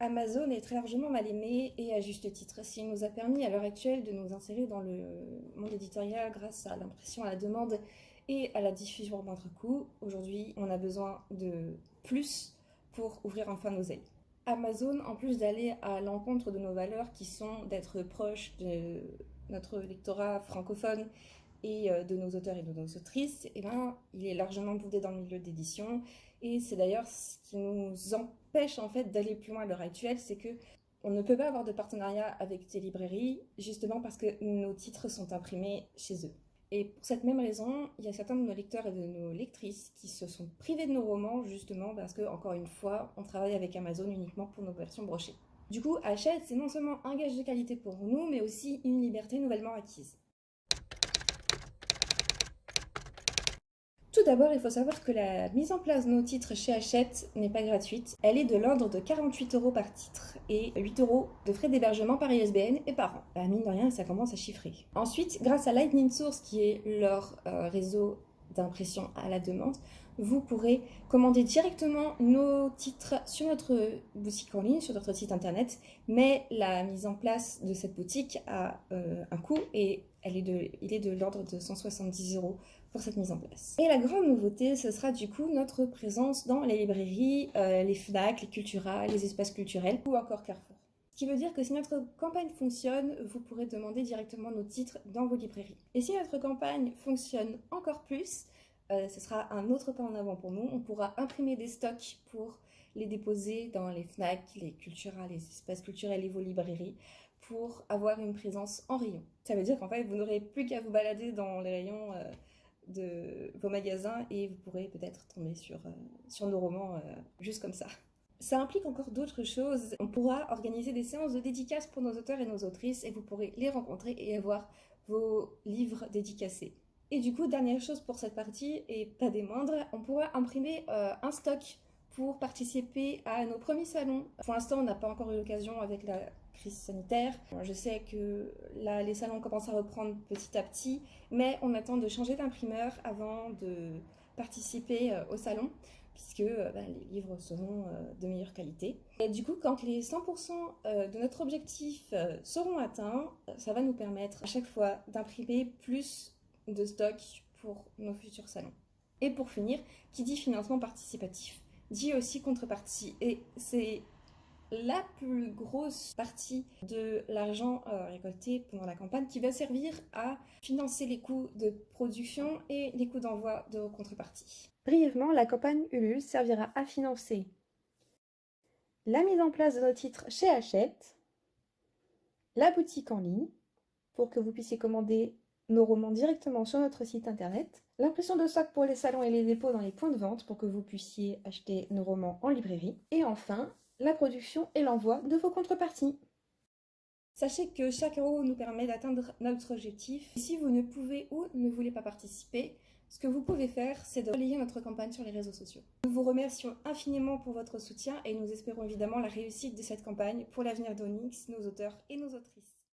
Amazon est très largement mal aimé et à juste titre. S'il nous a permis à l'heure actuelle de nous insérer dans le monde éditorial grâce à l'impression à la demande et à la diffusion au moindre coût, aujourd'hui on a besoin de plus pour ouvrir enfin nos ailes. Amazon, en plus d'aller à l'encontre de nos valeurs qui sont d'être proches de notre lectorat francophone et de nos auteurs et de nos autrices, eh ben, il est largement boudé dans le milieu d'édition. Et c'est d'ailleurs ce qui nous empêche en fait d'aller plus loin à l'heure actuelle, c'est que on ne peut pas avoir de partenariat avec des librairies, justement parce que nos titres sont imprimés chez eux. Et pour cette même raison, il y a certains de nos lecteurs et de nos lectrices qui se sont privés de nos romans, justement parce que, encore une fois, on travaille avec Amazon uniquement pour nos versions brochées. Du coup, Hachette, c'est non seulement un gage de qualité pour nous, mais aussi une liberté nouvellement acquise. Tout d'abord, il faut savoir que la mise en place de nos titres chez Hachette n'est pas gratuite. Elle est de l'ordre de 48 € par titre et 8 € de frais d'hébergement par ISBN et par an. Mine de rien, ça commence à chiffrer. Ensuite, grâce à Lightning Source, qui est leur réseau d'impression à la demande, vous pourrez commander directement nos titres sur notre boutique en ligne, sur notre site internet, mais la mise en place de cette boutique a un coût et il est de l'ordre de 170 € pour cette mise en place. Et la grande nouveauté, ce sera du coup notre présence dans les librairies, les Fnac, les Cultura, les espaces culturels ou encore Carrefour. Ce qui veut dire que si notre campagne fonctionne, vous pourrez demander directement nos titres dans vos librairies. Et si notre campagne fonctionne encore plus, ce sera un autre pas en avant pour nous. On pourra imprimer des stocks pour les déposer dans les Fnac, les Cultura, les espaces culturels et vos librairies pour avoir une présence en rayon. Ça veut dire qu'en fait, vous n'aurez plus qu'à vous balader dans les rayons de vos magasins et vous pourrez peut-être tomber sur nos romans juste comme ça. Ça implique encore d'autres choses. On pourra organiser des séances de dédicaces pour nos auteurs et nos autrices et vous pourrez les rencontrer et avoir vos livres dédicacés. Et du coup, dernière chose pour cette partie, et pas des moindres, on pourra imprimer un stock pour participer à nos premiers salons. Pour l'instant, on n'a pas encore eu l'occasion avec la crise sanitaire. Je sais que là, les salons commencent à reprendre petit à petit, mais on attend de changer d'imprimeur avant de participer au salon, puisque les livres seront de meilleure qualité. Et du coup, quand les 100% de notre objectif seront atteints, ça va nous permettre à chaque fois d'imprimer plus de stock pour nos futurs salons. Et pour finir, qui dit financement participatif dit aussi contrepartie. Et c'est la plus grosse partie de l'argent récolté pendant la campagne qui va servir à financer les coûts de production et les coûts d'envoi de contrepartie. Brièvement, la campagne Ulule servira à financer la mise en place de nos titres chez Hachette, la boutique en ligne, pour que vous puissiez commander nos romans directement sur notre site internet, l'impression de stock pour les salons et les dépôts dans les points de vente pour que vous puissiez acheter nos romans en librairie, et enfin, la production et l'envoi de vos contreparties. Sachez que chaque euro nous permet d'atteindre notre objectif. Et si vous ne pouvez ou ne voulez pas participer, ce que vous pouvez faire, c'est de relayer notre campagne sur les réseaux sociaux. Nous vous remercions infiniment pour votre soutien et nous espérons évidemment la réussite de cette campagne pour l'avenir d'Onyx, nos auteurs et nos autrices.